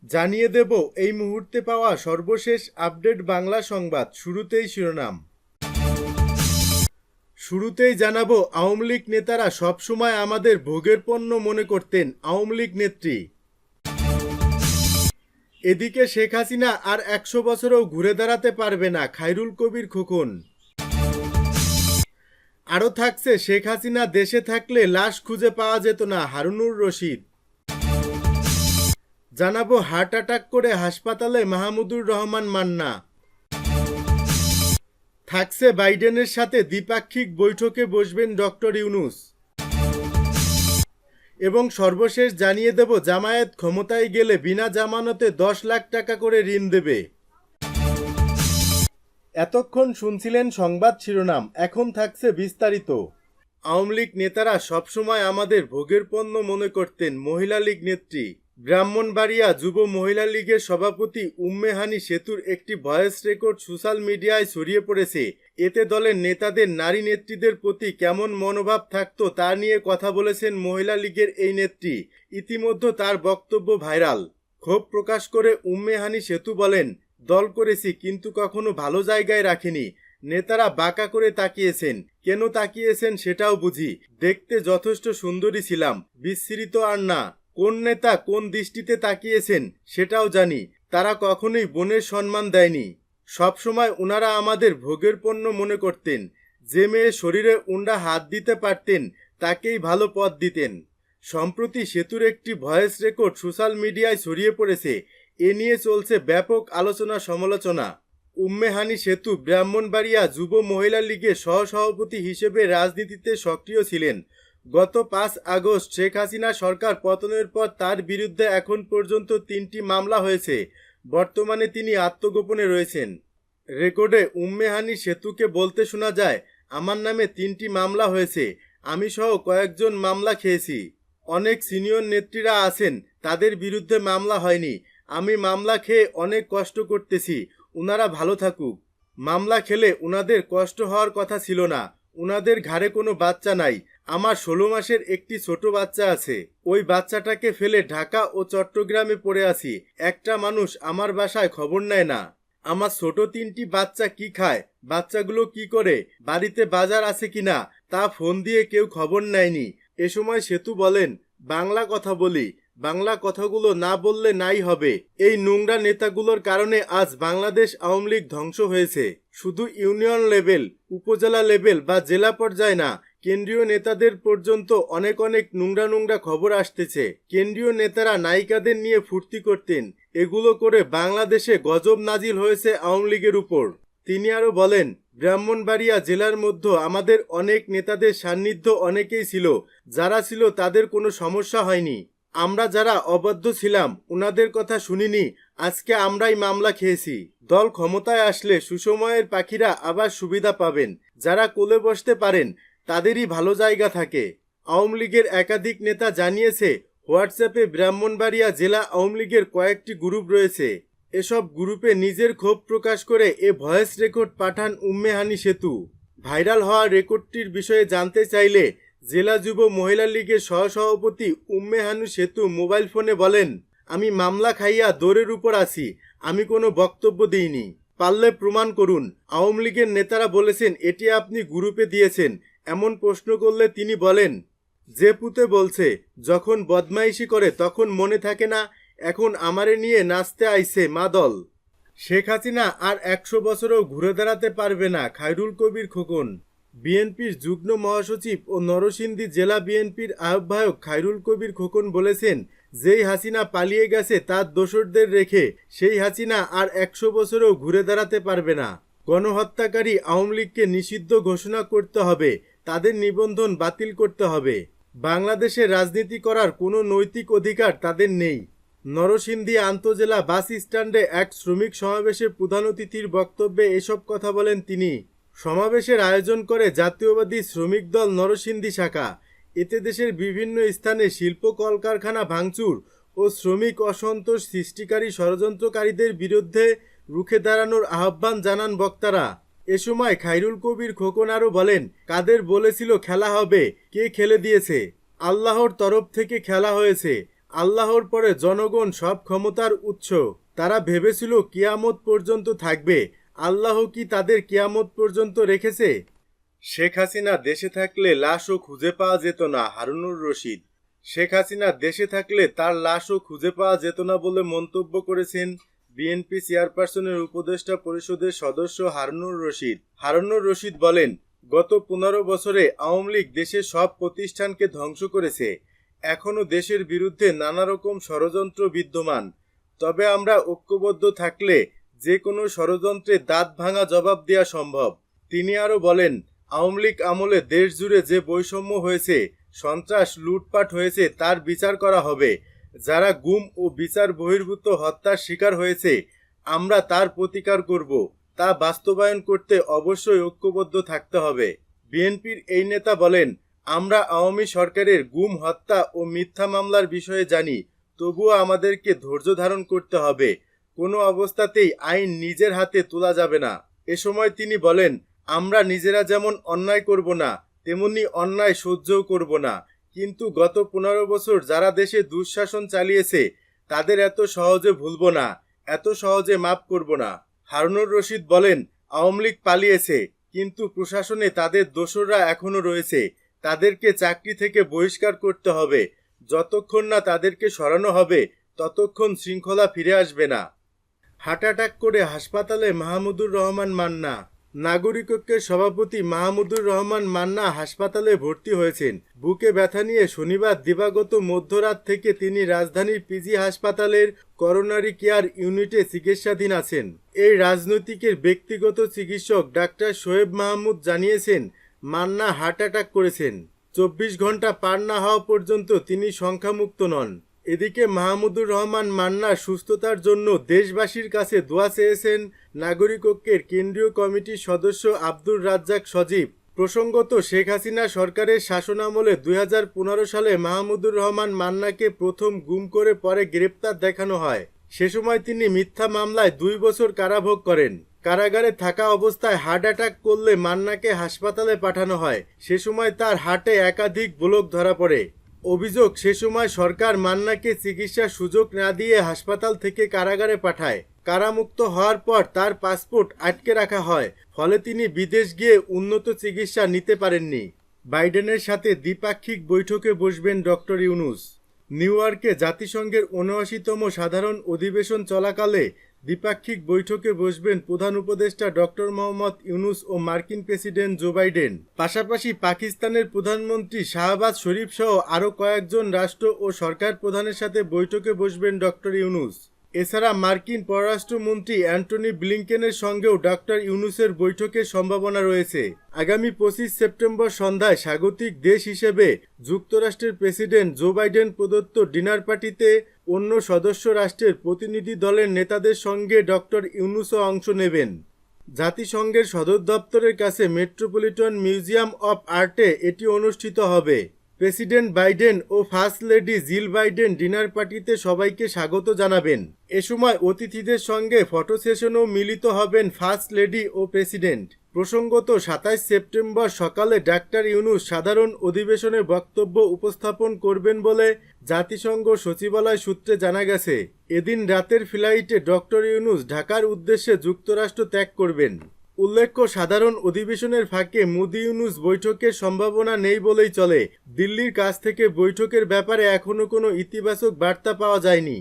জানিয়ে দেব এই মুহূর্তে পাওয়া সর্বশেষ আপডেট বাংলা সংবাদ। শুরুতেই শিরোনাম। শুরুতেই জানাবো, আওয়ামী লীগ নেতারা সবসময় আমাদের ভোগের পণ্য মনে করতেন। আওয়ামী লীগ নেত্রী। এদিকে শেখ হাসিনা আর ১০০ বছরও ঘুরে দাঁড়াতে পারবে না, খায়রুল কবির খোকন। আরও থাকছে, শেখ হাসিনা দেশে থাকলে লাশ খুঁজে পাওয়া যেত না, হারুনুর রশিদ। জানাবো, হার্ট অ্যাটাক করে হাসপাতালে মাহমুদুর রহমান মান্না। থাকছে, বাইডেনের সাথে দ্বিপাক্ষিক বৈঠকে বসবেন ডক্টর ইউনূস। এবং সর্বশেষ জানিয়ে দেব, জামায়াত ক্ষমতায় গেলে বিনা জামানতে ১০ লাখ টাকা করে ঋণ দেবে। এতক্ষণ শুনছিলেন সংবাদ শিরোনাম, এখন থাকছে বিস্তারিত। আওয়ামী লীগ নেতারা সবসময় আমাদের ভোগের পণ্য মনে করতেন, মহিলা লীগ নেত্রী। ব্রাহ্মণবাড়িয়া যুব মহিলা লীগের সভাপতি উম্মে হানি সেতুর একটি ভয়েস রেকর্ড সোশ্যাল মিডিয়ায় ছড়িয়ে পড়েছে। এতে দলের নেতাদের নারী নেত্রীদের প্রতি কেমন মনোভাব থাকতো তা নিয়ে কথা বলেছেন মহিলা লীগের এই নেত্রী। ইতিমধ্যে তার বক্তব্য ভাইরাল। ক্ষোভ প্রকাশ করে উম্মে হানি সেতু বলেন, দল করেছি কিন্তু কখনো ভালো জায়গায় রাখিনি। নেতারা বাঁকা করে তাকিয়েছেন, কেন তাকিয়েছেন সেটাও বুঝি। দেখতে যথেষ্ট সুন্দরী ছিলাম, বিস্মৃত আর না। কোন নেতা কোন দৃষ্টিতে তাকিয়েছেন সেটাও জানি। তারা কখনোই বোনের সম্মান দেয়নি। সবসময় ওনারা আমাদের ভোগের পণ্য মনে করতেন। যে মেয়ে শরীরে উন্ডা হাত দিতে পারতেন তাকেই ভালো পদ দিতেন। সম্প্রতি সেতুর একটি ভয়েস রেকর্ড সোশ্যাল মিডিয়ায় ছড়িয়ে পড়েছে। এ নিয়ে চলছে ব্যাপক আলোচনা সমালোচনা। উম্মে হানি সেতু ব্রাহ্মণবাড়িয়া যুব মহিলা লীগের সহসভাপতি হিসেবে রাজনীতিতে সক্রিয় ছিলেন। গত ৫ আগস্ট শেখ হাসিনা সরকার পতনের পর তার বিরুদ্ধে এখন পর্যন্ত ৩টি মামলা হয়েছে। বর্তমানে তিনি আত্মগোপনে রয়েছেন। রেকর্ডে উম্মে হানি সেতুকে বলতে শোনা যায়, আমার নামে ৩টি মামলা হয়েছে, আমি সহ কয়েকজন মামলা খেয়েছি। অনেক সিনিয়র নেত্রীরা আছেন, তাদের বিরুদ্ধে মামলা হয়নি। আমি মামলা খেয়ে অনেক কষ্ট করতেছি, উনারা ভালো থাকুক। মামলা খেলে উনাদের কষ্ট হওয়ার কথা ছিল না। উনাদের ঘাড়ে কোনো বাচ্চা নাই। আমার ১৬ মাসের একটি ছোট বাচ্চা আছে। ওই বাচ্চাটাকে ফেলে ঢাকা ও চট্টগ্রামে পড়ে আছি। একটা মানুষ আমার বাসায় খবর নেয় না। আমার ছোট ৩টি বাচ্চা কি খায়, বাচ্চাগুলো কি করে, বাড়িতে বাজার আছে কিনা তা ফোন দিয়ে কেউ খবর নেয়নি। এ সময় সেতু বলেন, বাংলা কথা বলি, বাংলা কথাগুলো না বললে নাই হবে। এই নোংরা নেতাগুলোর কারণে আজ বাংলাদেশ আওয়ামী লীগ ধ্বংস হয়েছে। শুধু ইউনিয়ন লেভেল, উপজেলা লেভেল বা জেলা পর্যায়ে না, কেন্দ্রীয় নেতাদের পর্যন্ত অনেক অনেক নোংরা নোংরা খবর আসতেছে। কেন্দ্রীয় নেতারা নায়িকাদের নিয়ে ফুর্তি করতেন। এগুলো করে বাংলাদেশে গজব নাজিল হয়েছে আওয়ামী লীগের উপর। তিনি আরো বলেন, ব্রাহ্মণবাড়িয়া জেলার মধ্যে আমাদের অনেক নেতাদের সান্নিধ্য অনেকেই ছিল। যারা ছিল তাদের কোনো সমস্যা হয়নি। আমরা যারা অবাধ্য ছিলাম ওনাদের কথা শুনিনি, আজকে আমরাই মামলা খেয়েছি। দল ক্ষমতায় আসলে সুসময়ের পাখিরা আবার সুবিধা পাবেন। যারা কোলে বসতে পারেন তাদেরই ভালো জায়গা থাকে। আওয়ামী লীগের একাধিক নেতা জানিয়েছে, হোয়াটসঅ্যাপে ব্রাহ্মণবাড়িয়া জেলা আওয়ামী লীগের কয়েকটি গ্রুপ রয়েছে। এসব গ্রুপে নিজের ক্ষোভ প্রকাশ করে এ ভয়েস রেকর্ড পাঠান উম্মে হানি সেতু। ভাইরাল হওয়া রেকর্ডটির বিষয়ে জানতে চাইলে জেলা যুব মহিলা লীগের সহসভাপতি উম্মে হানি সেতু মোবাইল ফোনে বলেন, আমি মামলা খাইয়া দৌড়ের উপর আছি, আমি কোনো বক্তব্য দিইনি। পারলে প্রমাণ করুন। আওয়ামী লীগের নেতারা বলেছেন এটি আপনি গ্রুপে দিয়েছেন। এমন প্রশ্ন করলে তিনি বলেন, যে পুতে বলছে যখন বদমাইশি করে তখন মনে থাকে না, এখন আমারে নিয়ে নাচতে আইছে মা দল। শেখ হাসিনা আর ১০০ বছরও ঘুরে দাঁড়াতে পারবে না, খায়রুল কবির খোকন। বিএনপির যুগ্ম মহাসচিব ও নরসিংদী জেলা বিএনপির আহ্বায়ক খায়রুল কবির খোকন বলেছেন, যেই হাসিনা পালিয়ে গেছে তার দোসরদের রেখে সেই হাসিনা আর ১০০ বছরও ঘুরে দাঁড়াতে পারবে না। গণহত্যাকারী আওয়ামী লীগকে নিষিদ্ধ ঘোষণা করতে হবে, তাদের নিবন্ধন বাতিল করতে হবে। বাংলাদেশে রাজনীতি করার কোনো নৈতিক অধিকার তাদের নেই। নরসিংদী আন্তজেলা বাস স্ট্যান্ডে এক শ্রমিক সমাবেশে প্রধান অতিথির বক্তব্যে এসব কথা বলেন তিনি। সমাবেশের আয়োজন করে জাতীয়বাদী শ্রমিক দল নরসিংদী শাখা। এতে দেশের বিভিন্ন স্থানে শিল্প কলকারখানা ভাঙচুর ও শ্রমিক অসন্তোষ সৃষ্টিকারী ষড়যন্ত্রকারীদের বিরুদ্ধে রুখে দাঁড়ানোর আহ্বান জানান বক্তারা। এ সময় খায়রুল কবির খোকন আরও বলেন, কাদের বলেছিল খেলা হবে, কে খেলে দিয়েছে? আল্লাহর তরফ থেকে খেলা হয়েছে। আল্লাহর পরে জনগণ সব ক্ষমতার উৎস। তারা ভেবেছিল কিয়ামত পর্যন্ত থাকবে। আল্লাহ কি তাদের কিয়ামত পর্যন্ত রেখেছে? শেখ হাসিনা দেশে থাকলে লাশও খুঁজে পাওয়া যেত না, হারুনুর রশিদ। শেখ হাসিনা দেশে থাকলে তার লাশও খুঁজে পাওয়া যেত না বলে মন্তব্য করেছেন বিএনপি চেয়ারপারসনের উপদেষ্টা পরিষদের সদস্য হারুনুর রশিদ। হারুনুর রশিদ বলেন, গত 15 বছরে আওয়ামী লীগ দেশের সব প্রতিষ্ঠানকে ধ্বংস করেছে। এখনও দেশের বিরুদ্ধে নানা রকম ষড়যন্ত্র বিদ্যমান। তবে আমরা ঐক্যবদ্ধ থাকলে যে কোনো ষড়যন্ত্রে দাঁত ভাঙা জবাব দেওয়া সম্ভব। তিনি আরও বলেন, আওয়ামী লীগ আমলে দেশ জুড়ে যে বৈষম্য হয়েছে, সন্ত্রাস, লুটপাট হয়েছে, তার বিচার করা হবে। যারা গুম ও বিচার বহির্ভূত হত্যার শিকার হয়েছে, আমরা তার প্রতিকার করব। তা বাস্তবায়ন করতে অবশ্যই ঐক্যবদ্ধ থাকতে হবে। বিএনপির এই নেতা বলেন, আমরা আওয়ামী সরকারের গুম, হত্যা ও মিথ্যা মামলার বিষয়ে জানি, তবুও আমাদেরকে ধৈর্য ধারণ করতে হবে। কোনো অবস্থাতেই আইন নিজের হাতে তোলা যাবে না। এ সময় তিনি বলেন, আমরা নিজেরা যেমন অন্যায় করব না, তেমনি অন্যায় সহ্যও করব না। কিন্তু গত 15 বছর যারা দেশে দুঃশাসন চালিয়েছে, তাদের এত সহজে ভুলব না, এত সহজে মাফ করব না। হারুনুর রশিদ বলেন, আওয়ামী লীগ পালিয়েছে, কিন্তু প্রশাসনে তাদের দোসররা এখনো রয়েছে। তাদেরকে চাকরি থেকে বহিষ্কার করতে হবে। যতক্ষণ না তাদেরকে সরানো হবে, ততক্ষণ শৃঙ্খলা ফিরে আসবে না। হার্ট অ্যাটাক করে হাসপাতালে মাহমুদুর রহমান মান্না। নাগরিক ঐক্যের সভাপতি মাহমুদুর রহমান মান্না হাসপাতালে ভর্তি হয়েছেন। বুকে ব্যথা নিয়ে শনিবার দিবাগত মধ্যরাত থেকে তিনি রাজধানীর পিজি হাসপাতালের করোনারি কেয়ার ইউনিটে চিকিৎসাধীন আছেন। এই রাজনৈতিকের ব্যক্তিগত চিকিৎসক ডাক্তার শোয়েব মাহমুদ জানিয়েছেন, মান্না হার্ট অ্যাটাক করেছেন। 24 ঘন্টা পার না হওয়া পর্যন্ত তিনি সংখ্যামুক্ত নন। এদিকে মাহমুদুর রহমান মান্না সুস্থতার জন্য দেশবাসীর কাছে দোয়া চেয়েছেন নাগরিক ঐক্যের কেন্দ্রীয় কমিটির সদস্য আব্দুর রাজ্জাক সজীব। প্রসঙ্গত, শেখ হাসিনা সরকারের শাসনামলে 2015 সালে মাহমুদুর রহমান মান্নাকে প্রথম গুম করে পরে গ্রেপ্তার দেখানো হয়। সে সময় তিনি মিথ্যা মামলায় 2 বছর কারাভোগ করেন। কারাগারে থাকা অবস্থায় হার্ট অ্যাটাক করলে মান্নাকে হাসপাতালে পাঠানো হয়। সে সময় তার হার্টে একাধিক ব্লক ধরা পড়ে। অভিযোগ, সে সময় সরকার মান্নাকে চিকিৎসার সুযোগ না দিয়ে হাসপাতাল থেকে কারাগারে পাঠায়। কারামুক্ত হওয়ার পর তার পাসপোর্ট আটকে রাখা হয়, ফলে তিনি বিদেশ গিয়ে উন্নত চিকিৎসা নিতে পারেননি। বাইডেনের সাথে দ্বিপাক্ষিক বৈঠকে বসবেন ডক্টর ইউনূস। নিউ ইয়র্কে জাতিসংঘের ৭৯তম সাধারণ অধিবেশন চলাকালে দ্বিপাক্ষিক বৈঠকে বসবেন প্রধান উপদেষ্টা ডক্টর মোহাম্মদ ইউনূস ও মার্কিন প্রেসিডেন্ট জো বাইডেন। পাশাপাশি পাকিস্তানের প্রধানমন্ত্রী শাহবাজ শরীফ সহ আরও কয়েকজন রাষ্ট্র ও সরকার প্রধানের সাথে বৈঠকে বসবেন ডক্টর ইউনূস। এছাড়া মার্কিন পররাষ্ট্রমন্ত্রী অ্যান্টনি ব্লিংকেনের সঙ্গেও ডক্টর ইউনূসের বৈঠকের সম্ভাবনা রয়েছে। আগামী 25 সেপ্টেম্বর সন্ধ্যায় স্বাগতিক দেশ হিসেবে যুক্তরাষ্ট্রের প্রেসিডেন্ট জো বাইডেন প্রদত্ত ডিনার পার্টিতে অন্য সদস্য রাষ্ট্রের প্রতিনিধি দলের নেতাদের সঙ্গে ডক্টর ইউনূসও অংশ নেবেন। জাতিসংঘের সদর দপ্তরের কাছে মেট্রোপলিটন মিউজিয়াম অব আর্টে এটি অনুষ্ঠিত হবে। প্রেসিডেন্ট বাইডেন ও first lady Jill Biden dinner পার্টিতে সবাইকে স্বাগত জানাবেন। এ সময় অতিথিদের সঙ্গে ফটো সেশনেও মিলিত হবেন ফার্স্ট লেডি ও প্রেসিডেন্ট। প্রসঙ্গত, 27 সেপ্টেম্বর সকালে ডাক্তার ইউনূস সাধারণ অধিবেশনে বক্তব্য উপস্থাপন করবেন বলে জাতিসংঘ সচিবালয় সূত্রে জানা গেছে। এদিন রাতের ফ্লাইটে ডক্টর ইউনূস ঢাকার উদ্দেশ্যে যুক্তরাষ্ট্র ত্যাগ করবেন। উল্লেখ্য, সাধারণ অধিবেশনের ফাঁকে মোদি ইউনূস বৈঠকের সম্ভাবনা নেই বলেই চলে। দিল্লির কাছ থেকে বৈঠকের ব্যাপারে এখনো কোনো ইতিবাচক বার্তা পাওয়া যায়নি।